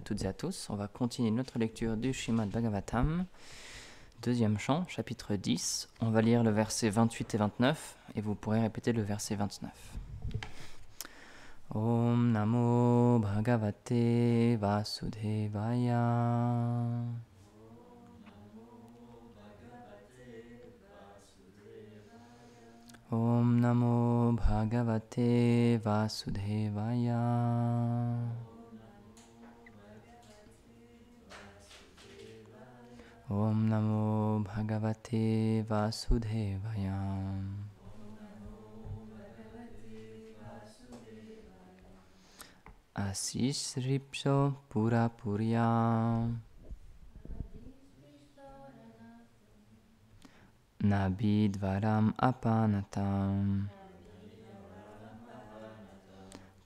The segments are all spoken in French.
à toutes et à tous. On va continuer notre lecture du Srimad Bhagavatam, deuxième chant, chapitre 10. On va lire le verset 28 et 29 et vous pourrez répéter le verset 29. Om Namo Bhagavate Vasudevaya. Om Namo Bhagavate Vasudevaya. Om Namo Bhagavate Vasudevaya. Asisripso Pura Purya Nabidvaram Apanatam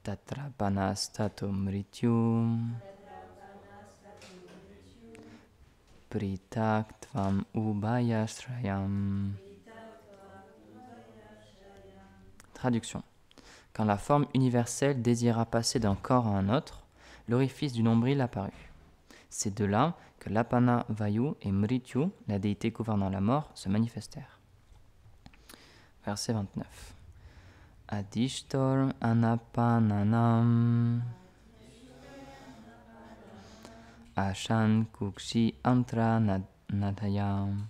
Tatrapanastato Mrityum Pritaktvam Ubayashrayam. Traduction. Quand la forme universelle désira passer d'un corps à un autre, l'orifice du nombril apparut. C'est de là que l'Apana Vayu et Mrityu, la déité gouvernant la mort, se manifestèrent. Verset 29. Adishtor Anapananam Ashan Kukshi Antra Nadayam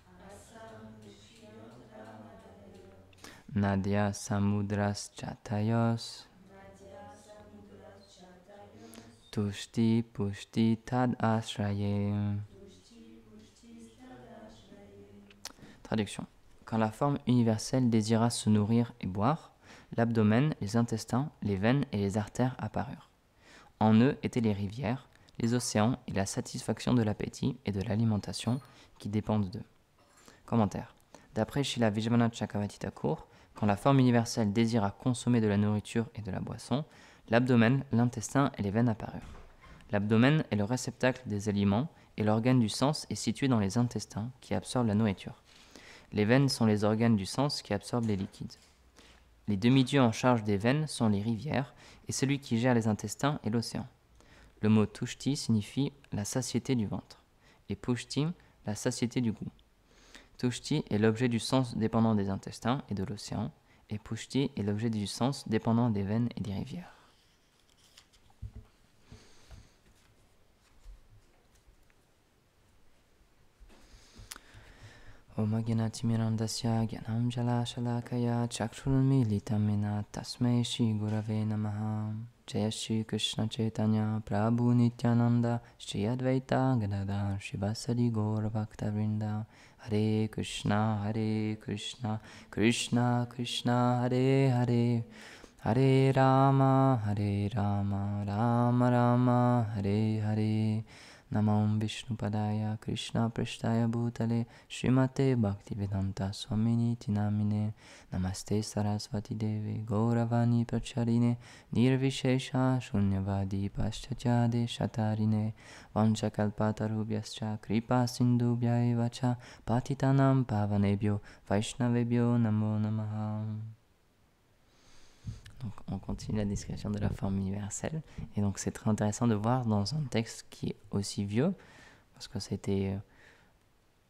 Nadya Samudras Chatayos Tushti Pushti Tad Ashraye. Traduction. Quand la forme universelle désira se nourrir et boire, l'abdomen, les intestins, les veines et les artères apparurent. En eux étaient les rivières, les océans et la satisfaction de l'appétit et de l'alimentation qui dépendent d'eux. Commentaire. D'après Srila Vijayanath Chakravarti Thakur, quand la forme universelle désira consommer de la nourriture et de la boisson, l'abdomen, l'intestin et les veines apparurent. L'abdomen est le réceptacle des aliments et l'organe du sens est situé dans les intestins qui absorbent la nourriture. Les veines sont les organes du sens qui absorbent les liquides. Les demi-dieux en charge des veines sont les rivières et celui qui gère les intestins est l'océan. Le mot tushti signifie la satiété du ventre et pushti, la satiété du goût. Tushti est l'objet du sens dépendant des intestins et de l'océan, et Pushti est l'objet du sens dépendant des veines et des rivières. Om Agyanati Mirandasya Gyanam Jala Shalakaya Chakshurunmilitam Mena Tasmai Shri Gurave Namaha. Jaya Shri Krishna Chaitanya Prabhu Nityananda Shri Advaita Gadadhar Shivasadi Gaura Bhakta Vrinda. Hare Krishna Krishna Krishna Hare Hare Hare Rama Rama Rama Hare Hare. Namam Vishnu Padaya Krishna Prashtaya Bhutale Srimate Bhaktivedanta Swamini Tinamine. Namaste Sarasvati Devi Gauravani Pracharine Nirvishesha Shunyavadi Paschachade Shatarine Vanchakalpatarubhyascha Kripa Sindhubhya Vacha Patitanam Pavanebhyo Vaishnavebhyo Namo Namaha. Donc, on continue la description de la forme universelle. Et donc, c'est très intéressant de voir dans un texte qui est aussi vieux, parce que ça a été,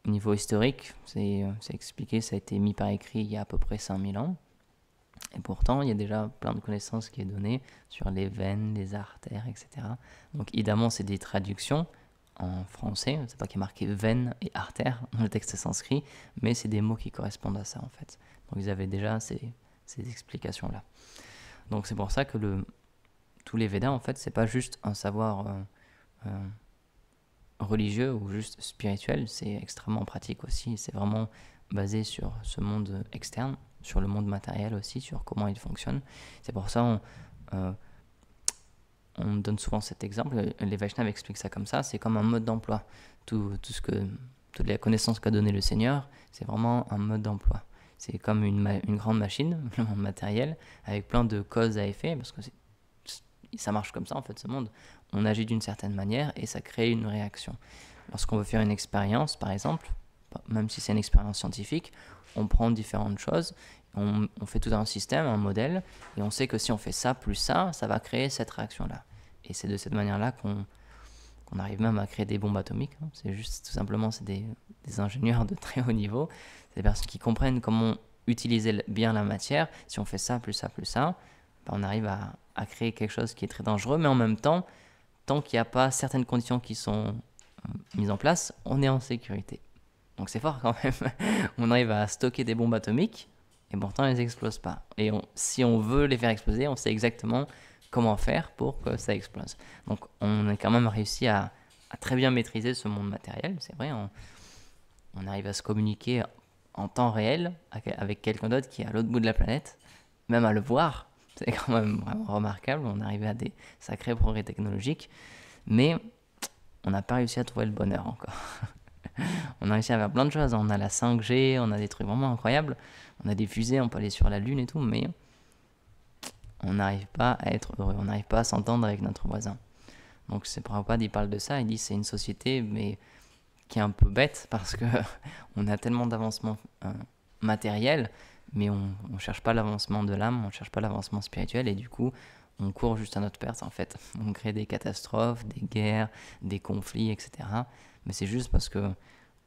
au niveau historique, c'est expliqué, ça a été mis par écrit il y a à peu près 5000 ans. Et pourtant, il y a déjà plein de connaissances qui est données sur les veines, les artères, etc. Donc, évidemment, c'est des traductions en français. C'est pas qu'il y a marqué veines et artères dans le texte sanskrit, mais c'est des mots qui correspondent à ça, en fait. Donc, ils avaient déjà ces explications-là. Donc c'est pour ça que tous les Védas, en fait, c'est pas juste un savoir religieux ou juste spirituel, c'est extrêmement pratique aussi. C'est vraiment basé sur ce monde externe, sur le monde matériel aussi, sur comment il fonctionne. C'est pour ça on donne souvent cet exemple. Les Vaishnavas expliquent ça comme ça. C'est comme un mode d'emploi. Toutes les connaissances qu'a donné le Seigneur, c'est vraiment un mode d'emploi. C'est comme une grande machine, le monde matériel, avec plein de causes à effet, parce que ça marche comme ça en fait, ce monde. On agit d'une certaine manière et ça crée une réaction. Lorsqu'on veut faire une expérience, par exemple, même si c'est une expérience scientifique, on prend différentes choses, on fait tout un système, un modèle, et on sait que si on fait ça plus ça, ça va créer cette réaction-là. Et c'est de cette manière-là qu'on arrive même à créer des bombes atomiques. Hein. C'est juste tout simplement c'est des ingénieurs de très haut niveau, c'est des personnes qui comprennent comment utiliser bien la matière. Si on fait ça, plus ça, plus ça, ben on arrive à créer quelque chose qui est très dangereux, mais en même temps, tant qu'il n'y a pas certaines conditions qui sont mises en place, on est en sécurité. Donc c'est fort quand même. On arrive à stocker des bombes atomiques et pourtant elles n'explosent pas. Et si on veut les faire exploser, on sait exactement comment faire pour que ça explose. Donc on a quand même réussi à très bien maîtriser ce monde matériel, c'est vrai. On arrive à se communiquer en temps réel avec quelqu'un d'autre qui est à l'autre bout de la planète, même à le voir. C'est quand même vraiment remarquable. On arrive à des sacrés progrès technologiques, mais on n'a pas réussi à trouver le bonheur encore. On a réussi à faire plein de choses. On a la 5G, on a des trucs vraiment incroyables. On a des fusées, on peut aller sur la Lune et tout, mais on n'arrive pas à être heureux. On n'arrive pas à s'entendre avec notre voisin. Donc c'est Prabhupada, il parle de ça. Il dit c'est une société, mais qui est un peu bête parce que on a tellement d'avancement matériel, mais on ne cherche pas l'avancement de l'âme, on ne cherche pas l'avancement spirituel, et du coup, on court juste à notre perte en fait. On crée des catastrophes, des guerres, des conflits, etc. Mais c'est juste parce que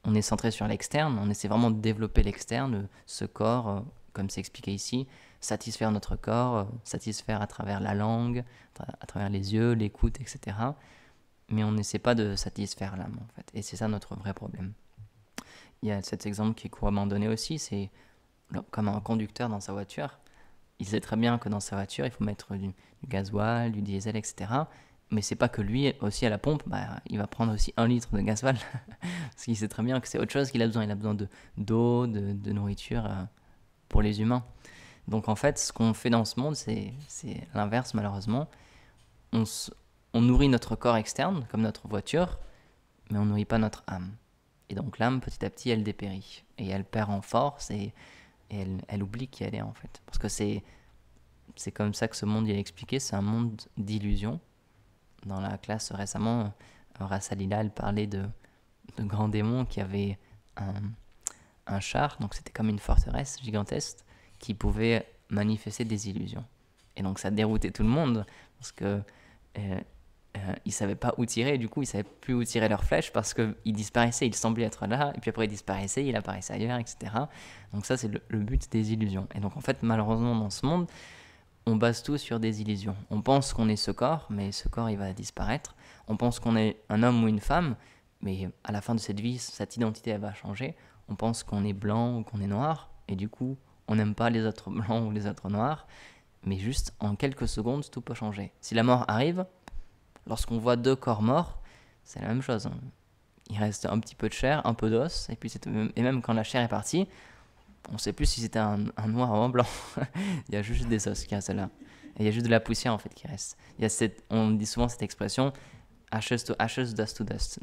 on est centré sur l'externe, on essaie vraiment de développer l'externe, ce corps, comme c'est expliqué ici, satisfaire notre corps, satisfaire à travers la langue, à travers les yeux, l'écoute, etc. Mais on n'essaie pas de satisfaire l'âme en fait. Et c'est ça notre vrai problème. Il y a cet exemple qui est couramment donné aussi, c'est comme un conducteur dans sa voiture. Il sait très bien que dans sa voiture, il faut mettre du gasoil, du diesel, etc. Mais c'est pas que lui, aussi à la pompe, il va prendre aussi 1 litre de gasoil. Parce qu'il sait très bien que c'est autre chose qu'il a besoin. Il a besoin d'eau, de nourriture pour les humains. Donc en fait, ce qu'on fait dans ce monde, c'est l'inverse malheureusement. On nourrit notre corps externe, comme notre voiture, mais on nourrit pas notre âme. Et donc l'âme, petit à petit, elle dépérit. Et elle perd en force et elle oublie qui elle est en fait. Parce que c'est comme ça que ce monde il est expliqué, c'est un monde d'illusions. Dans la classe récemment, Rasalila, elle parlait de grands démons qui avaient un char, donc c'était comme une forteresse gigantesque, qui pouvait manifester des illusions. Et donc ça déroutait tout le monde, parce que ils savaient pas où tirer, et du coup ils savaient plus où tirer leurs flèches parce qu'ils disparaissaient, ils semblaient être là, et puis après ils disparaissaient, ils apparaissaient ailleurs, etc. Donc ça c'est le but des illusions. Et donc en fait malheureusement dans ce monde, on base tout sur des illusions. On pense qu'on est ce corps, mais ce corps il va disparaître. On pense qu'on est un homme ou une femme, mais à la fin de cette vie, cette identité elle va changer. On pense qu'on est blanc ou qu'on est noir, et du coup on n'aime pas les autres blancs ou les autres noirs, mais juste en quelques secondes tout peut changer. Si la mort arrive, lorsqu'on voit 2 corps morts, c'est la même chose. Hein. Il reste un petit peu de chair, un peu d'os, et même quand la chair est partie, on ne sait plus si c'était un noir ou un blanc. Il y a juste des os qui restent là. Et il y a juste de la poussière en fait qui reste. On dit souvent cette expression ashes to ashes, dust to dust.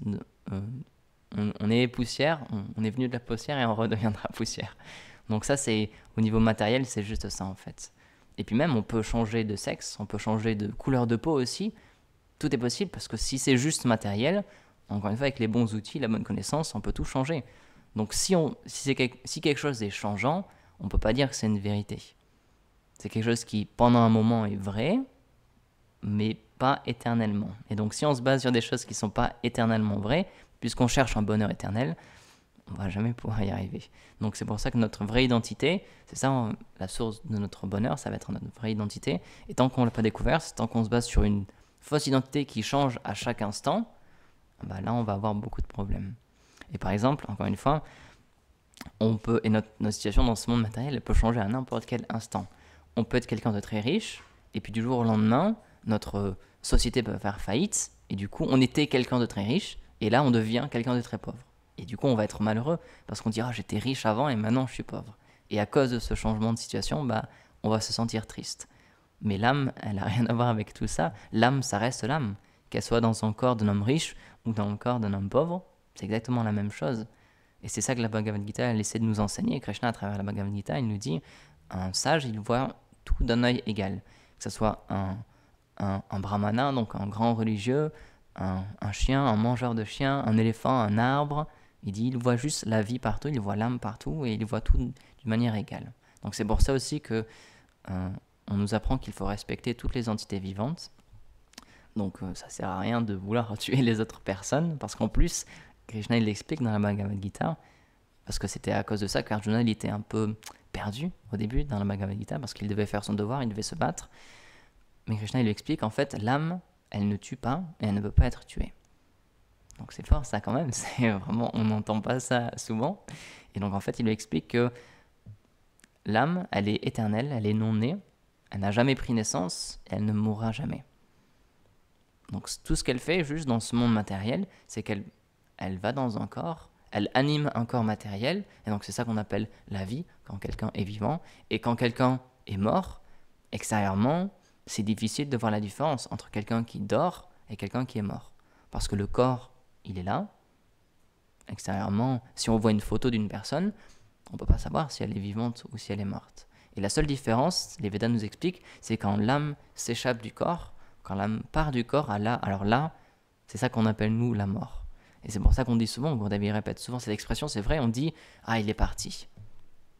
On est poussière, on est venu de la poussière et on redeviendra poussière. Donc ça, c'est au niveau matériel, c'est juste ça en fait. Et puis même, on peut changer de sexe, on peut changer de couleur de peau aussi. Tout est possible parce que si c'est juste matériel, encore une fois, avec les bons outils, la bonne connaissance, on peut tout changer. Donc si quelque chose est changeant, on ne peut pas dire que c'est une vérité. C'est quelque chose qui, pendant un moment, est vrai, mais pas éternellement. Et donc si on se base sur des choses qui ne sont pas éternellement vraies, puisqu'on cherche un bonheur éternel, on ne va jamais pouvoir y arriver. Donc c'est pour ça que notre vraie identité, c'est ça la source de notre bonheur, ça va être notre vraie identité. Et tant qu'on ne l'a pas découvert, tant qu'on se base sur une fausse identité qui change à chaque instant, là on va avoir beaucoup de problèmes. Et par exemple, encore une fois, notre situation dans ce monde matériel elle peut changer à n'importe quel instant. On peut être quelqu'un de très riche, et puis du jour au lendemain, notre société peut faire faillite, et du coup on était quelqu'un de très riche, et là on devient quelqu'un de très pauvre. Et du coup on va être malheureux, parce qu'on dira j'étais riche avant et maintenant je suis pauvre. Et à cause de ce changement de situation, on va se sentir triste. Mais l'âme, elle n'a rien à voir avec tout ça. L'âme, ça reste l'âme. Qu'elle soit dans son corps d'un homme riche ou dans le corps d'un homme pauvre, c'est exactement la même chose. Et c'est ça que la Bhagavad Gita, elle essaie de nous enseigner. Krishna, à travers la Bhagavad Gita, il nous dit, un sage, il voit tout d'un œil égal. Que ce soit un brahmana, donc un grand religieux, un chien, un mangeur de chiens, un éléphant, un arbre. Il dit, il voit juste la vie partout, il voit l'âme partout, et il voit tout d'une manière égale. Donc c'est pour ça aussi que on nous apprend qu'il faut respecter toutes les entités vivantes. Donc ça sert à rien de vouloir tuer les autres personnes, parce qu'en plus, Krishna il l'explique dans la Bhagavad Gita, parce que c'était à cause de ça qu'Arjuna il était un peu perdu au début dans la Bhagavad Gita, parce qu'il devait faire son devoir, il devait se battre. Mais Krishna il lui explique en fait, l'âme, elle ne tue pas et elle ne peut pas être tuée. Donc c'est fort ça quand même, c'est vraiment, on n'entend pas ça souvent. Et donc en fait il lui explique que l'âme, elle est éternelle, elle est non née, elle n'a jamais pris naissance et elle ne mourra jamais. Donc tout ce qu'elle fait juste dans ce monde matériel, c'est qu'elle va dans un corps, elle anime un corps matériel, et donc c'est ça qu'on appelle la vie, quand quelqu'un est vivant. Et quand quelqu'un est mort, extérieurement, c'est difficile de voir la différence entre quelqu'un qui dort et quelqu'un qui est mort. Parce que le corps, il est là, extérieurement, si on voit une photo d'une personne, on ne peut pas savoir si elle est vivante ou si elle est morte. Et la seule différence, les Védas nous expliquent, c'est quand l'âme s'échappe du corps, quand l'âme part du corps, alors là, c'est ça qu'on appelle nous la mort. Et c'est pour ça qu'on dit souvent, Gurudev répète souvent cette expression, c'est vrai, on dit « Ah, il est parti ».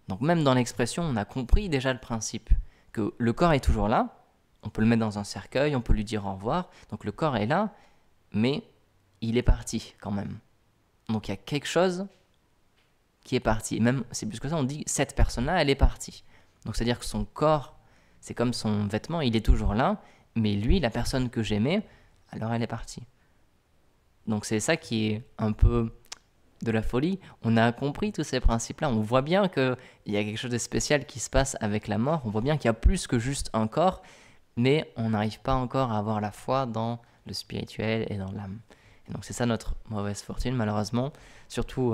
Donc même dans l'expression, on a compris déjà le principe, que le corps est toujours là, on peut le mettre dans un cercueil, on peut lui dire au revoir, donc le corps est là, mais il est parti quand même. Donc il y a quelque chose qui est parti. Et même, c'est plus que ça, on dit cette personne-là, elle est partie. Donc c'est-à-dire que son corps, c'est comme son vêtement, il est toujours là, mais lui, la personne que j'aimais, alors elle est partie. Donc c'est ça qui est un peu de la folie. On a compris tous ces principes-là. On voit bien qu'il y a quelque chose de spécial qui se passe avec la mort. On voit bien qu'il y a plus que juste un corps, mais on n'arrive pas encore à avoir la foi dans le spirituel et dans l'âme. Et donc c'est ça notre mauvaise fortune, malheureusement. Surtout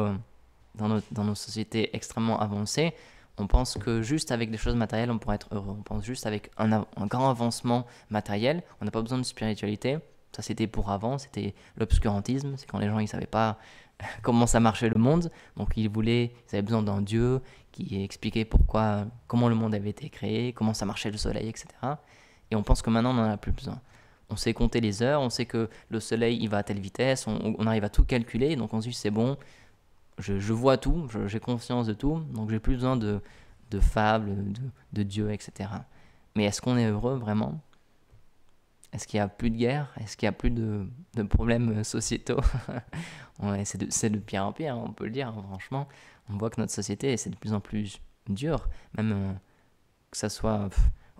dans nos sociétés extrêmement avancées, on pense que juste avec des choses matérielles, on pourrait être heureux. On pense juste avec un grand avancement matériel, on n'a pas besoin de spiritualité. Ça, c'était pour avant, c'était l'obscurantisme. C'est quand les gens ne savaient pas comment ça marchait le monde. Donc, ils avaient besoin d'un Dieu qui expliquait comment le monde avait été créé, comment ça marchait le soleil, etc. Et on pense que maintenant, on n'en a plus besoin. On sait compter les heures, on sait que le soleil, il va à telle vitesse, on arrive à tout calculer. Donc, on se dit, c'est bon, je vois tout, j'ai conscience de tout, donc j'ai plus besoin de fables, de Dieu, etc. Mais est-ce qu'on est heureux vraiment ? Est-ce qu'il n'y a plus de guerre ? Est-ce qu'il n'y a plus de problèmes sociétaux ? Ouais, c'est de pire en pire, on peut le dire, hein, franchement. On voit que notre société, c'est de plus en plus dur, même que ça soit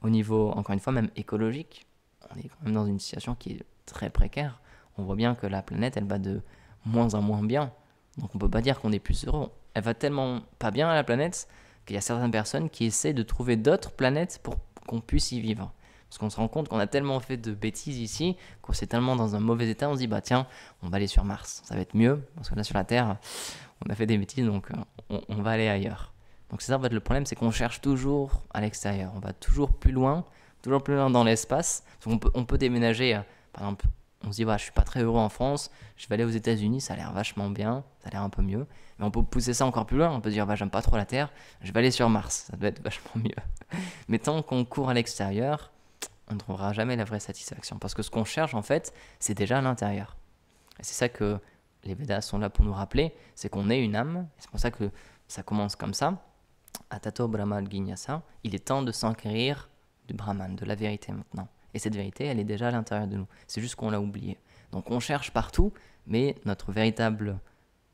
au niveau, encore une fois, même écologique. On est quand même dans une situation qui est très précaire. On voit bien que la planète, elle va de moins en moins bien. Donc on ne peut pas dire qu'on est plus heureux. Elle va tellement pas bien à la planète qu'il y a certaines personnes qui essaient de trouver d'autres planètes pour qu'on puisse y vivre. Parce qu'on se rend compte qu'on a tellement fait de bêtises ici, qu'on est tellement dans un mauvais état, on se dit bah tiens, on va aller sur Mars, ça va être mieux, parce que là sur la Terre, on a fait des bêtises, donc on va aller ailleurs. Donc c'est ça en fait le problème, c'est qu'on cherche toujours à l'extérieur, on va toujours plus loin dans l'espace. On peut déménager, par exemple, on se dit bah je suis pas très heureux en France, je vais aller aux États-Unis, ça a l'air vachement bien, ça a l'air un peu mieux. Mais on peut pousser ça encore plus loin, on peut dire bah j'aime pas trop la Terre, je vais aller sur Mars, ça doit être vachement mieux. Mais tant qu'on court à l'extérieur, on ne trouvera jamais la vraie satisfaction. Parce que ce qu'on cherche, en fait, c'est déjà à l'intérieur. Et c'est ça que les Védas sont là pour nous rappeler, c'est qu'on est une âme. Et c'est pour ça que ça commence comme ça. Atato Brahma Jignasa, il est temps de s'enquérir du Brahman, de la vérité maintenant. Et cette vérité, elle est déjà à l'intérieur de nous. C'est juste qu'on l'a oubliée. Donc on cherche partout, mais notre véritable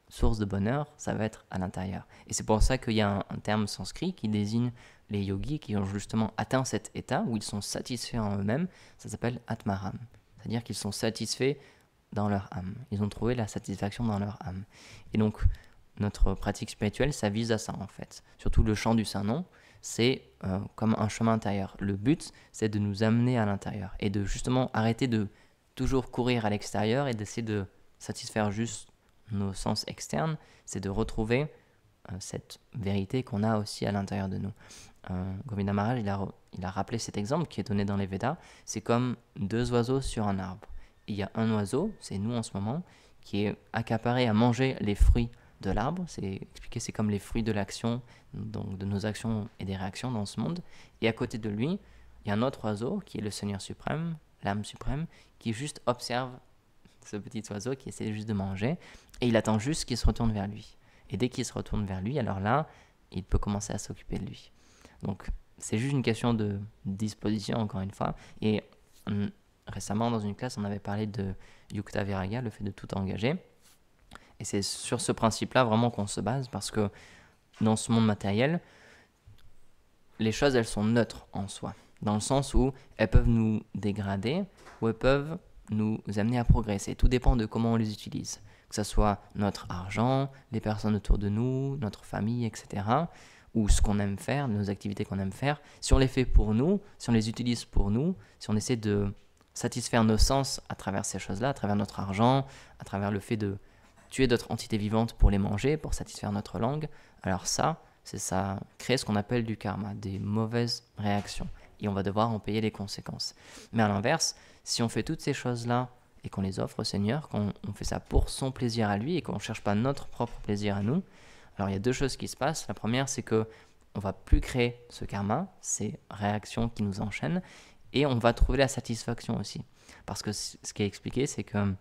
source de bonheur, ça va être à l'intérieur. Et c'est pour ça qu'il y a un terme sanskrit qui désigne les yogis qui ont justement atteint cet état où ils sont satisfaits en eux-mêmes. Ça s'appelle Atmaram. C'est-à-dire qu'ils sont satisfaits dans leur âme. Ils ont trouvé la satisfaction dans leur âme. Et donc, notre pratique spirituelle, ça vise à ça en fait. Surtout le chant du Saint-Nom, c'est comme un chemin intérieur. Le but, c'est de nous amener à l'intérieur et de justement arrêter de toujours courir à l'extérieur et d'essayer de satisfaire juste nos sens externes, c'est de retrouver cette vérité qu'on a aussi à l'intérieur de nous. Govinda Maharaj, il a rappelé cet exemple qui est donné dans les Védas, c'est comme deux oiseaux sur un arbre. Il y a un oiseau, c'est nous en ce moment, qui est accaparé à manger les fruits de l'arbre, c'est comme les fruits de l'action, donc de nos actions et des réactions dans ce monde, et à côté de lui, il y a un autre oiseau qui est le Seigneur suprême, l'âme suprême, qui juste observe ce petit oiseau qui essaie juste de manger, et il attend juste qu'il se retourne vers lui. Et dès qu'il se retourne vers lui, alors là, il peut commencer à s'occuper de lui. Donc, c'est juste une question de disposition, encore une fois. Et récemment, dans une classe, on avait parlé de Yukta Viraga, le fait de tout engager. Et c'est sur ce principe-là vraiment qu'on se base, parce que dans ce monde matériel, les choses, elles sont neutres en soi, dans le sens où elles peuvent nous dégrader ou elles peuvent nous amener à progresser. Tout dépend de comment on les utilise, que ce soit notre argent, les personnes autour de nous, notre famille, etc., ou ce qu'on aime faire, nos activités qu'on aime faire. Si on les fait pour nous, si on les utilise pour nous, si on essaie de satisfaire nos sens à travers ces choses-là, à travers notre argent, à travers le fait de tuer d'autres entités vivantes pour les manger, pour satisfaire notre langue, alors ça crée ce qu'on appelle du karma, des mauvaises réactions. Et on va devoir en payer les conséquences. Mais à l'inverse, si on fait toutes ces choses-là et qu'on les offre au Seigneur, qu'on fait ça pour son plaisir à lui et qu'on ne cherche pas notre propre plaisir à nous, alors il y a deux choses qui se passent. La première, c'est qu'on ne va plus créer ce karma, ces réactions qui nous enchaînent, et on va trouver la satisfaction aussi. Parce que ce qui est expliqué, c'est que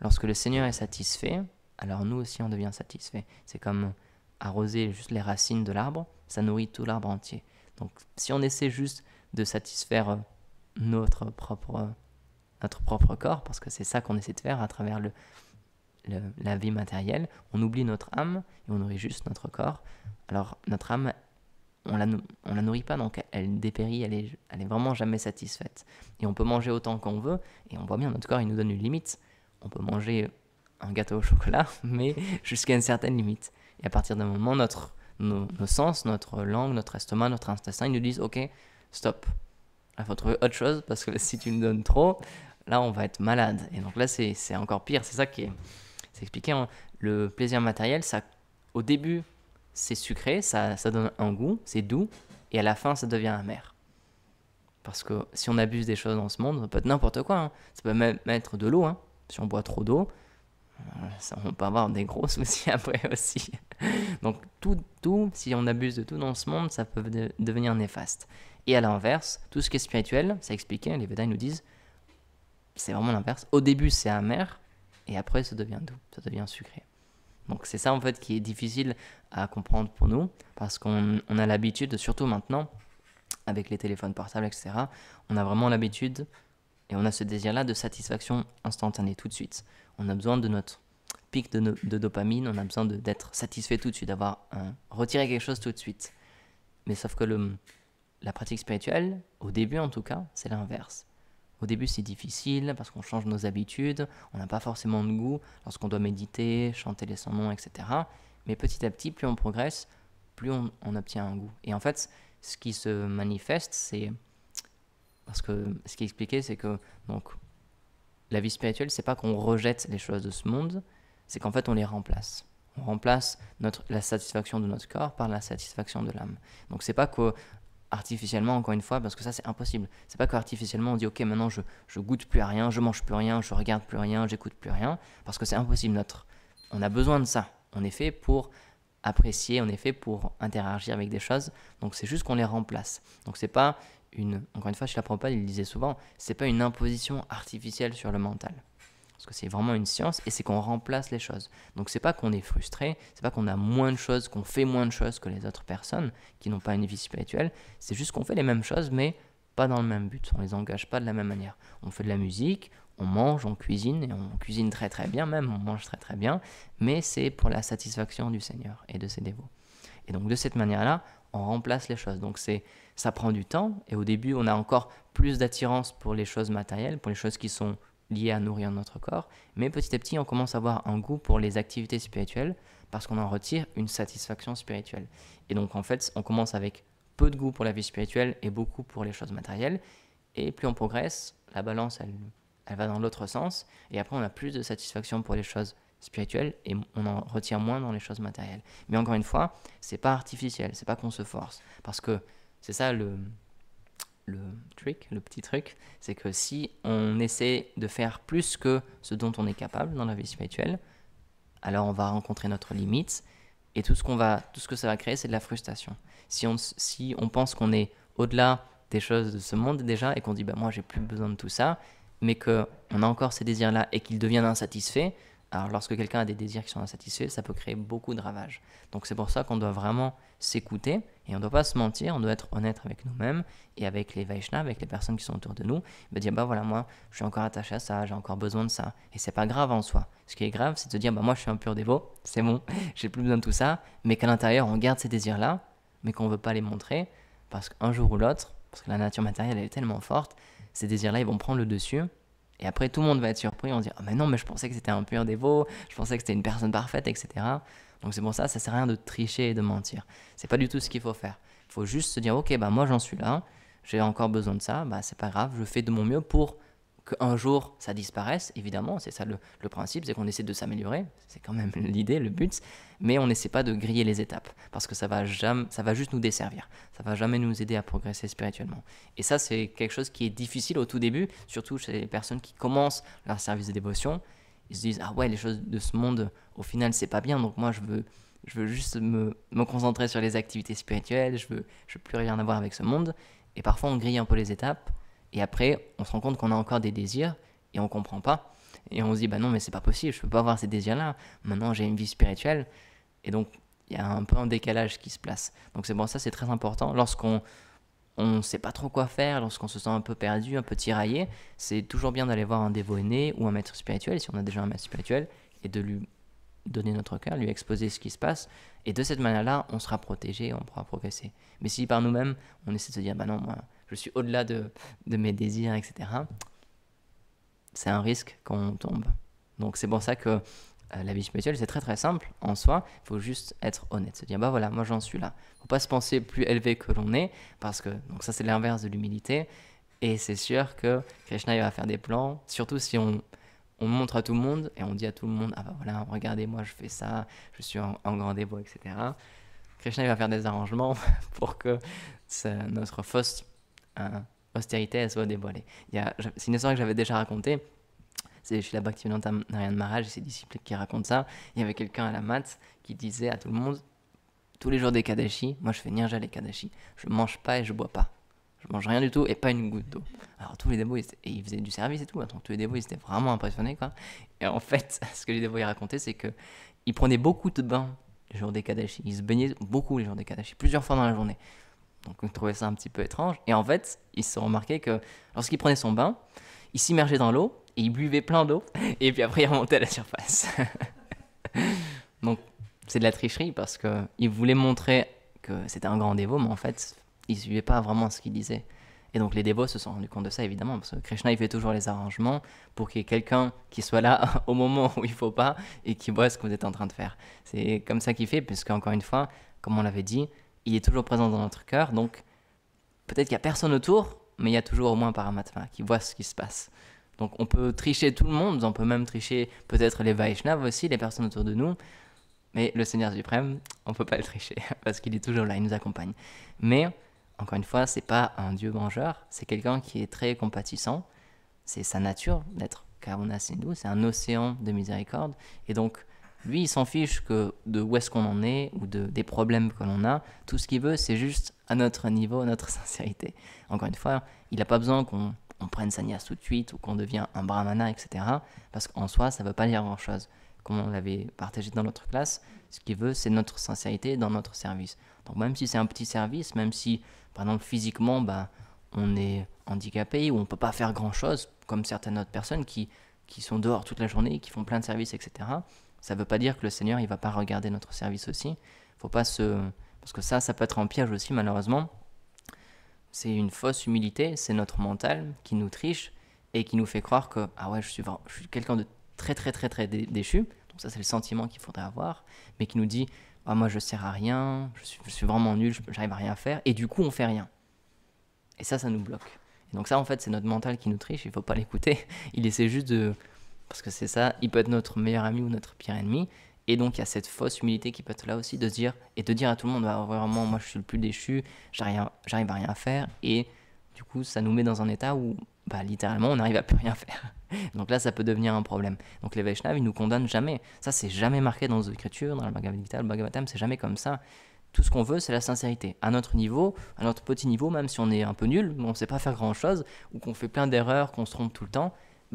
lorsque le Seigneur est satisfait, alors nous aussi on devient satisfait. C'est comme arroser juste les racines de l'arbre, ça nourrit tout l'arbre entier. Donc si on essaie juste de satisfaire notre propre corps, parce que c'est ça qu'on essaie de faire à travers la vie matérielle, on oublie notre âme et on nourrit juste notre corps. Alors notre âme, on la nourrit pas, donc elle dépérit, elle est vraiment jamais satisfaite. Et on peut manger autant qu'on veut, et on voit bien, notre corps il nous donne une limite. On peut manger un gâteau au chocolat, mais jusqu'à une certaine limite. Et à partir d'un moment, nos sens, notre langue, notre estomac, notre intestin, ils nous disent « Ok, stop, il faut trouver autre chose, parce que si tu nous donnes trop, là on va être malade. » Et donc là c'est encore pire, c'est ça qui est expliqué. Hein. Le plaisir matériel, ça, au début c'est sucré, ça donne un goût, c'est doux, et à la fin ça devient amer. Parce que si on abuse des choses dans ce monde, ça peut être n'importe quoi, hein. Ça peut même être de l'eau, hein. Si on boit trop d'eau, on peut avoir des gros soucis après aussi. Donc tout, si on abuse de tout dans ce monde, ça peut devenir néfaste. Et à l'inverse, tout ce qui est spirituel, ça expliqué, les Védas nous disent, c'est vraiment l'inverse. Au début c'est amer, et après ça devient doux, ça devient sucré. Donc c'est ça en fait qui est difficile à comprendre pour nous, parce qu'on a l'habitude, surtout maintenant, avec les téléphones portables, etc., on a vraiment l'habitude, et on a ce désir-là de satisfaction instantanée, tout de suite. On a besoin de notre pic de dopamine, on a besoin d'être satisfait tout de suite, d'avoir retiré quelque chose tout de suite. Mais sauf que la pratique spirituelle, au début en tout cas, c'est l'inverse. Au début c'est difficile parce qu'on change nos habitudes, on n'a pas forcément de goût lorsqu'on doit méditer, chanter les 100 noms, etc. Mais petit à petit, plus on progresse, plus on obtient un goût. Et en fait, ce qui se manifeste, c'est... Parce que ce qui est expliqué, c'est que donc, la vie spirituelle, c'est pas qu'on rejette les choses de ce monde, c'est qu'en fait on les remplace. On remplace la satisfaction de notre corps par la satisfaction de l'âme. Donc c'est pas que artificiellement, encore une fois, parce que ça c'est impossible. C'est pas qu'artificiellement on dit ok maintenant je goûte plus à rien, je mange plus rien, je regarde plus rien, j'écoute plus rien, parce que c'est impossible. On a besoin de ça. On est fait pour apprécier, on est fait pour interagir avec des choses. Donc c'est juste qu'on les remplace. Donc c'est pas encore une fois, chez la Prabhupada, il le disait souvent, c'est pas une imposition artificielle sur le mental. Parce que c'est vraiment une science et c'est qu'on remplace les choses. Donc c'est pas qu'on est frustré, c'est pas qu'on a moins de choses, qu'on fait moins de choses que les autres personnes qui n'ont pas une vie spirituelle, c'est juste qu'on fait les mêmes choses mais pas dans le même but, on les engage pas de la même manière. On fait de la musique, on mange, on cuisine, et on cuisine très très bien même, on mange très très bien, mais c'est pour la satisfaction du Seigneur et de ses dévots. Et donc de cette manière-là, on remplace les choses. Donc ça prend du temps, et au début, on a encore plus d'attirance pour les choses matérielles, pour les choses qui sont liées à nourrir notre corps, mais petit à petit, on commence à avoir un goût pour les activités spirituelles, parce qu'on en retire une satisfaction spirituelle. Et donc en fait, on commence avec peu de goût pour la vie spirituelle et beaucoup pour les choses matérielles, et plus on progresse, la balance, elle va dans l'autre sens, et après on a plus de satisfaction pour les choses spirituelles et on en retient moins dans les choses matérielles. Mais encore une fois, c'est pas artificiel, c'est pas qu'on se force, parce que c'est ça le petit truc, c'est que si on essaie de faire plus que ce dont on est capable dans la vie spirituelle, alors on va rencontrer notre limite, et tout ce que ça va créer, c'est de la frustration. Si on pense qu'on est au-delà des choses de ce monde déjà, et qu'on dit moi j'ai plus besoin de tout ça, mais qu'on a encore ces désirs-là et qu'ils deviennent insatisfaits, Alors lorsque quelqu'un a des désirs qui sont insatisfaits, ça peut créer beaucoup de ravages. Donc c'est pour ça qu'on doit vraiment s'écouter et on ne doit pas se mentir, on doit être honnête avec nous-mêmes et avec les Vaishnavas, avec les personnes qui sont autour de nous, de dire bah voilà, moi je suis encore attaché à ça, j'ai encore besoin de ça. Et c'est pas grave en soi. Ce qui est grave, c'est de se dire bah moi je suis un pur dévot, c'est bon, j'ai plus besoin de tout ça, mais qu'à l'intérieur on garde ces désirs-là, mais qu'on ne veut pas les montrer, parce qu'un jour ou l'autre, parce que la nature matérielle elle est tellement forte, ces désirs-là ils vont prendre le dessus. Et après, tout le monde va être surpris, on se dit « Ah mais non, mais je pensais que c'était un pur dévot, je pensais que c'était une personne parfaite, etc. » Donc c'est pour ça, ça sert à rien de tricher et de mentir. C'est pas du tout ce qu'il faut faire. Il faut juste se dire « Ok, bah moi j'en suis là, j'ai encore besoin de ça, bah c'est pas grave, je fais de mon mieux pour qu'un jour ça disparaisse. » Évidemment, c'est ça le principe, c'est qu'on essaie de s'améliorer, c'est quand même l'idée, le but, mais on n'essaie pas de griller les étapes, parce que ça va juste nous desservir, ça va jamais nous aider à progresser spirituellement. Et ça, c'est quelque chose qui est difficile au tout début, surtout chez les personnes qui commencent leur service de dévotion. Ils se disent « Ah ouais, les choses de ce monde, au final, c'est pas bien, donc moi je veux juste me concentrer sur les activités spirituelles, je veux plus rien avoir avec ce monde. » Et parfois, on grille un peu les étapes, et après, on se rend compte qu'on a encore des désirs, et on comprend pas. Et on se dit « Bah non, mais c'est pas possible, je peux pas avoir ces désirs-là, maintenant j'ai une vie spirituelle. » Et donc, il y a un peu un décalage qui se place. Donc c'est pour ça, c'est très important. Lorsqu'on ne sait pas trop quoi faire, lorsqu'on se sent un peu perdu, un peu tiraillé, c'est toujours bien d'aller voir un dévot aîné ou un maître spirituel, si on a déjà un maître spirituel, et de lui donner notre cœur, lui exposer ce qui se passe. Et de cette manière-là, on sera protégé et on pourra progresser. Mais si par nous-mêmes, on essaie de se dire « Bah non, moi, je suis au-delà de mes désirs, etc. », c'est un risque qu'on tombe. Donc c'est pour ça que la vie spirituelle, c'est très très simple en soi. Il faut juste être honnête, se dire bah voilà, moi j'en suis là. Il ne faut pas se penser plus élevé que l'on est, parce que donc ça c'est l'inverse de l'humilité. Et c'est sûr que Krishna il va faire des plans, surtout si on montre à tout le monde et on dit à tout le monde ah bah voilà, regardez, moi je fais ça, je suis en grand dévot, etc. Krishna il va faire des arrangements pour que notre fausse austérité elle soit dévoilée. C'est une histoire que j'avais déjà racontée. C'est chez la Bhaktivedanta Narayana Maharaj et ses disciples qui racontent ça. Il y avait quelqu'un à la mat qui disait à tout le monde tous les jours d'Ekadashi, moi je fais Nirjala l'Ekadashi, je mange pas et je bois pas. Je mange rien du tout et pas une goutte d'eau. Alors tous les dévots, ils faisaient du service et tout, donc tous les dévots ils étaient vraiment impressionnés, quoi. Et en fait, ce que les dévots ils racontaient, c'est qu'ils prenaient beaucoup de bains les jours d'Ekadashi. Ils se baignaient beaucoup les jours d'Ekadashi, plusieurs fois dans la journée. Donc ils trouvaient ça un petit peu étrange. Et en fait, ils se sont remarqués que lorsqu'il prenait son bain, il s'immergeait dans l'eau, et il buvait plein d'eau, et puis après il remontait à la surface. Donc c'est de la tricherie, parce qu'il voulait montrer que c'était un grand dévot, mais en fait, il ne suivait pas vraiment ce qu'il disait. Et donc les dévots se sont rendus compte de ça, évidemment, parce que Krishna, il fait toujours les arrangements pour qu'il y ait quelqu'un qui soit là au moment où il ne faut pas, et qui voit ce que vous êtes en train de faire. C'est comme ça qu'il fait, puisque encore une fois, comme on l'avait dit, il est toujours présent dans notre cœur, donc peut-être qu'il n'y a personne autour, mais il y a toujours au moins un Paramatma qui voit ce qui se passe. Donc on peut tricher tout le monde, on peut même tricher peut-être les Vaishnavas aussi, les personnes autour de nous, mais le Seigneur suprême, on ne peut pas le tricher, parce qu'il est toujours là, il nous accompagne. Mais, encore une fois, c'est pas un Dieu vengeur, c'est quelqu'un qui est très compatissant, c'est sa nature d'être Karuna Sindhu, c'est un océan de miséricorde, et donc lui, il s'en fiche de où est-ce qu'on en est, ou des problèmes que l'on a, tout ce qu'il veut, c'est juste à notre niveau, à notre sincérité. Encore une fois, il n'a pas besoin qu'on prenne sannyas tout de suite ou qu'on devienne un brahmana, etc. Parce qu'en soi, ça ne veut pas dire grand-chose. Comme on l'avait partagé dans notre classe, ce qu'il veut, c'est notre sincérité dans notre service. Donc même si c'est un petit service, même si, par exemple, physiquement, on est handicapé ou on ne peut pas faire grand-chose, comme certaines autres personnes qui sont dehors toute la journée, qui font plein de services, etc., ça ne veut pas dire que le Seigneur il ne va pas regarder notre service aussi. Faut pas parce que ça peut être un piège aussi, malheureusement. C'est une fausse humilité, c'est notre mental qui nous triche et qui nous fait croire que ah ouais, je suis quelqu'un de très très très très déchu. Donc ça c'est le sentiment qu'il faudrait avoir, mais qui nous dit ah moi je sers à rien, je suis vraiment nul, j'arrive à rien faire, et du coup on fait rien. Et ça nous bloque. Et donc ça en fait c'est notre mental qui nous triche, il faut pas l'écouter. Il essaie juste parce que c'est ça, il peut être notre meilleur ami ou notre pire ennemi. Et donc il y a cette fausse humilité qui peut être là aussi de dire à tout le monde vraiment moi je suis le plus déchu, j'arrive à rien faire, et du coup ça nous met dans un état où littéralement on n'arrive à plus rien faire. Donc là ça peut devenir un problème. Donc les Vaishnavas ils nous condamnent jamais, ça c'est jamais marqué dans les écritures, dans le Bhagavad Gita, le Bhagavatam, c'est jamais comme ça. Tout ce qu'on veut c'est la sincérité, à notre niveau, à notre petit niveau, même si on est un peu nul, on ne sait pas faire grand chose, ou qu'on fait plein d'erreurs, qu'on se trompe tout le temps,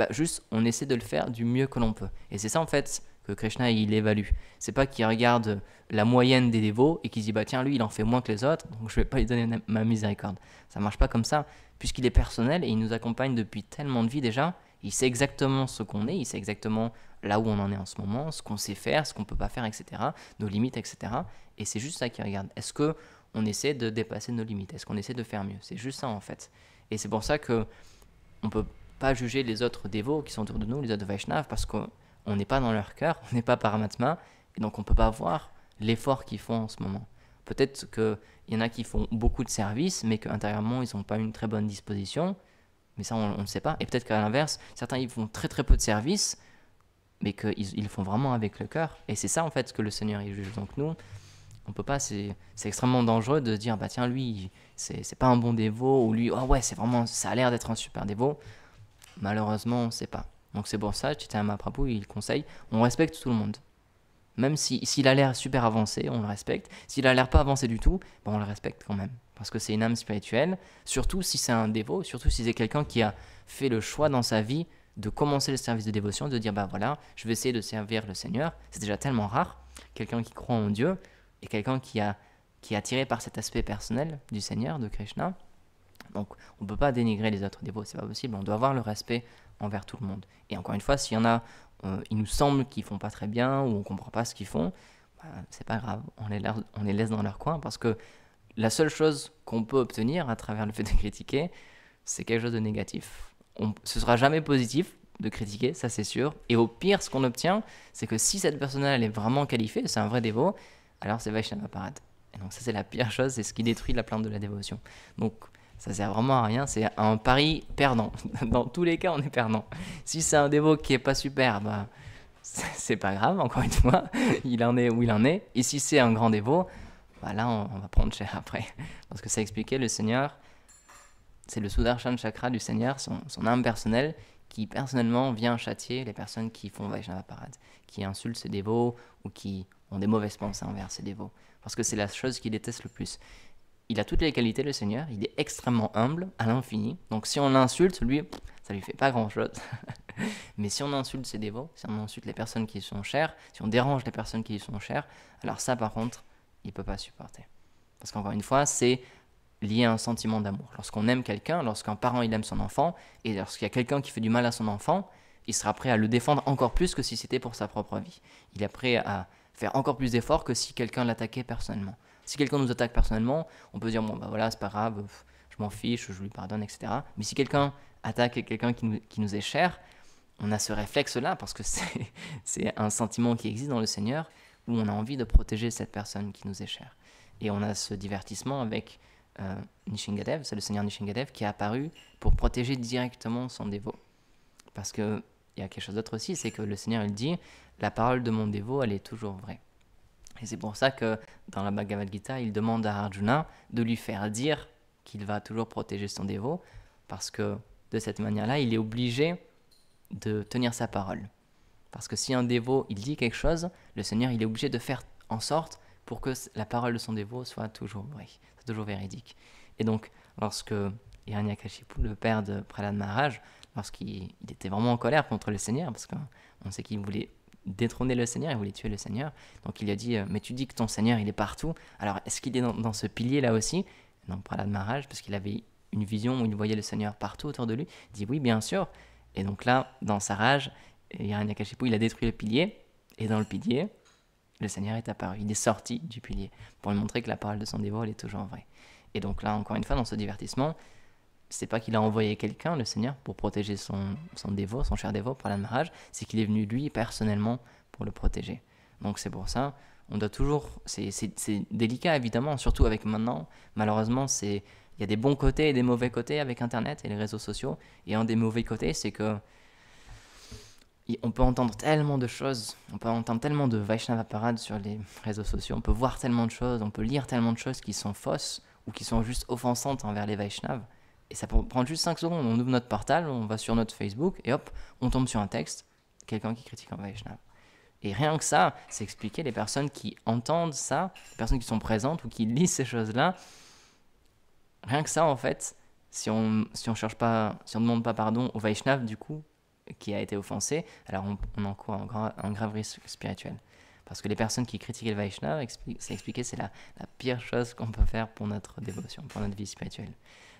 juste on essaie de le faire du mieux que l'on peut. Et c'est ça en fait que Krishna il évalue. C'est pas qu'il regarde la moyenne des dévots et qu'il dit bah tiens lui il en fait moins que les autres donc je vais pas lui donner ma miséricorde. Ça marche pas comme ça puisqu'il est personnel et il nous accompagne depuis tellement de vies déjà. Il sait exactement ce qu'on est, il sait exactement là où on en est en ce moment, ce qu'on sait faire, ce qu'on peut pas faire, etc. Nos limites, etc. Et c'est juste ça qu'il regarde. Est-ce que on essaie de dépasser nos limites? Est-ce qu'on essaie de faire mieux? C'est juste ça en fait. Et c'est pour ça que on peut pas juger les autres dévots qui sont autour de nous, les autres Vaishnavas, parce qu'on n'est pas dans leur cœur, on n'est pas Paramatma, et donc on peut pas voir l'effort qu'ils font en ce moment. Peut-être qu'il y en a qui font beaucoup de services, mais qu'intérieurement ils n'ont pas une très bonne disposition, mais ça on ne sait pas. Et peut-être qu'à l'inverse, certains ils font très très peu de services, mais qu'ils le font vraiment avec le cœur. Et c'est ça en fait que le Seigneur il juge. Donc nous, on peut pas, c'est extrêmement dangereux de dire bah tiens lui c'est pas un bon dévot ou lui oh ouais c'est vraiment ça a l'air d'être un super dévot. Malheureusement on sait pas. Donc c'est pour ça Chaitanya Mahaprabhu il conseille on respecte tout le monde. Même s'il a l'air super avancé, on le respecte. S'il a l'air pas avancé du tout, ben on le respecte quand même. Parce que c'est une âme spirituelle, surtout si c'est un dévot, surtout si c'est quelqu'un qui a fait le choix dans sa vie de commencer le service de dévotion, de dire bah voilà, je vais essayer de servir le Seigneur. C'est déjà tellement rare, quelqu'un qui croit en Dieu et quelqu'un qui est attiré par cet aspect personnel du Seigneur, de Krishna. Donc on ne peut pas dénigrer les autres dévots, c'est pas possible. On doit avoir le respect envers tout le monde. Et encore une fois, s'il y en a, il nous semble qu'ils font pas très bien ou on comprend pas ce qu'ils font, bah, c'est pas grave, on les laisse dans leur coin parce que la seule chose qu'on peut obtenir à travers le fait de critiquer, c'est quelque chose de négatif. Ce sera jamais positif de critiquer, ça c'est sûr. Et au pire, ce qu'on obtient, c'est que si cette personne elle est vraiment qualifiée, c'est un vrai dévot, alors c'est Vaishnava Parade. Et donc ça c'est la pire chose, c'est ce qui détruit la plante de la dévotion. Donc ça sert vraiment à rien, c'est un pari perdant. Dans tous les cas, on est perdant. Si c'est un dévot qui est pas super, bah c'est pas grave, encore une fois, il en est où il en est. Et si c'est un grand dévot, bah là on va prendre cher après. Parce que ça expliquait le Seigneur, c'est le Sudarshan Chakra du Seigneur, son âme personnelle, qui personnellement vient châtier les personnes qui font Vaishnava Parade, qui insultent ces dévots ou qui ont des mauvaises pensées envers ces dévots. Parce que c'est la chose qu'il déteste le plus. Il a toutes les qualités, le Seigneur, il est extrêmement humble à l'infini. Donc si on l'insulte, lui, ça lui fait pas grand-chose. Mais si on insulte ses dévots, si on insulte les personnes qui lui sont chères, si on dérange les personnes qui lui sont chères, alors ça par contre, il peut pas supporter. Parce qu'encore une fois, c'est lié à un sentiment d'amour. Lorsqu'on aime quelqu'un, lorsqu'un parent il aime son enfant, et lorsqu'il y a quelqu'un qui fait du mal à son enfant, il sera prêt à le défendre encore plus que si c'était pour sa propre vie. Il est prêt à faire encore plus d'efforts que si quelqu'un l'attaquait personnellement. Si quelqu'un nous attaque personnellement, on peut dire bon bah voilà c'est pas grave, je m'en fiche, je lui pardonne, etc. Mais si quelqu'un attaque quelqu'un qui nous est cher, on a ce réflexe-là parce que c'est un sentiment qui existe dans le Seigneur où on a envie de protéger cette personne qui nous est chère. Et on a ce divertissement avec Nishingadev, c'est le Seigneur Nishingadev qui est apparu pour protéger directement son dévot. Parce qu'il y a quelque chose d'autre aussi, c'est que le Seigneur il dit la parole de mon dévot elle est toujours vraie. Et c'est pour ça que dans la Bhagavad Gita, il demande à Arjuna de lui faire dire qu'il va toujours protéger son dévot, parce que de cette manière-là, il est obligé de tenir sa parole. Parce que si un dévot, il dit quelque chose, le Seigneur, il est obligé de faire en sorte pour que la parole de son dévot soit toujours vraie, soit toujours véridique. Et donc, lorsque Hiranyakashipu, le père de Prahlad Maharaj, lorsqu'il était vraiment en colère contre le Seigneur, parce qu'on sait qu'il voulait détrôner le Seigneur, il voulait tuer le Seigneur. Donc il a dit, mais tu dis que ton Seigneur, il est partout. Alors est-ce qu'il est dans ce pilier-là aussi? Donc Prahlad Maharaj, parce qu'il avait une vision où il voyait le Seigneur partout autour de lui, il dit oui, bien sûr. Et donc là, dans sa rage, Hiranyakashipu, il a détruit le pilier. Et dans le pilier, le Seigneur est apparu. Il est sorti du pilier pour lui montrer que la parole de son dévot, elle est toujours vraie. Et donc là, encore une fois, dans ce divertissement, c'est pas qu'il a envoyé quelqu'un, le Seigneur, pour protéger son dévot, son cher dévot, Prahlad Maharaj, c'est qu'il est venu lui personnellement pour le protéger. Donc c'est pour ça, on doit toujours, c'est délicat évidemment, surtout avec maintenant, malheureusement, il y a des bons côtés et des mauvais côtés avec Internet et les réseaux sociaux, et un des mauvais côtés, c'est que on peut entendre tellement de choses, on peut entendre tellement de Vaishnava Parade sur les réseaux sociaux, on peut voir tellement de choses, on peut lire tellement de choses qui sont fausses ou qui sont juste offensantes envers les Vaishnavas. Et ça peut prendre juste 5 secondes, on ouvre notre portal, on va sur notre Facebook, et hop, on tombe sur un texte, quelqu'un qui critique un Vaishnava. Et rien que ça, c'est expliquer les personnes qui entendent ça, les personnes qui sont présentes ou qui lisent ces choses-là. Rien que ça, en fait, si on cherche pas, si on demande pas pardon au Vaishnava, du coup, qui a été offensé, alors on encourt un grave risque spirituel. Parce que les personnes qui critiquent le Vaishnava, c'est expliqué, c'est la pire chose qu'on peut faire pour notre dévotion, pour notre vie spirituelle.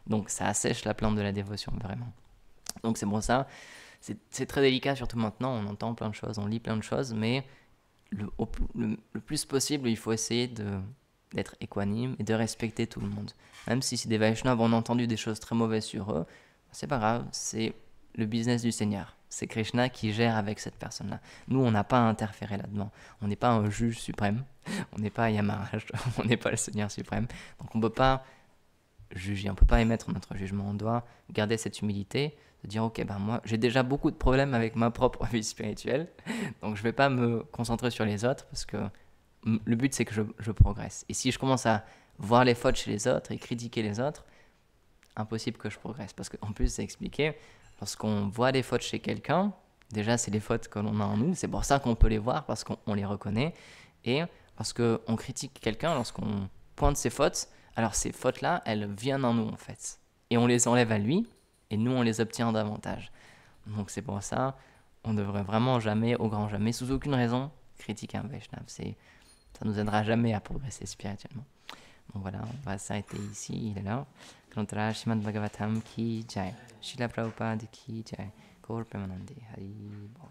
Donc ça assèche la plante de la dévotion, vraiment. Donc c'est pour ça, c'est très délicat, surtout maintenant, on entend plein de choses, on lit plein de choses, mais le plus possible, il faut essayer d'être équanime et de respecter tout le monde. Même si des Vaishnavas ont entendu des choses très mauvaises sur eux, c'est pas grave, c'est le business du Seigneur. C'est Krishna qui gère avec cette personne-là. Nous, on n'a pas à interférer là-dedans. On n'est pas un juge suprême, on n'est pas Yamaraj, on n'est pas le Seigneur suprême. Donc on ne peut pas juger, on ne peut pas émettre notre jugement. On doit garder cette humilité, de dire ok, ben moi j'ai déjà beaucoup de problèmes avec ma propre vie spirituelle, donc je ne vais pas me concentrer sur les autres parce que le but c'est que je progresse. Et si je commence à voir les fautes chez les autres et critiquer les autres, impossible que je progresse. Parce qu'en plus, c'est expliqué, lorsqu'on voit des fautes chez quelqu'un, déjà c'est les fautes que l'on a en nous, c'est pour ça qu'on peut les voir, parce qu'on les reconnaît. Et lorsqu'on critique quelqu'un, lorsqu'on pointe ses fautes, alors ces fautes-là, elles viennent en nous en fait. Et on les enlève à lui, et nous on les obtient davantage. Donc c'est pour ça, on ne devrait vraiment jamais, au grand jamais, sous aucune raison, critiquer un Vaishnava. Ça nous aidera jamais à progresser spirituellement. Donc voilà, on va s'arrêter ici, il est là. Grantaraj Srimad Bhagavatam ki jai. Srila Prabhupada ki jai. Gaur Premanande Hari Bol.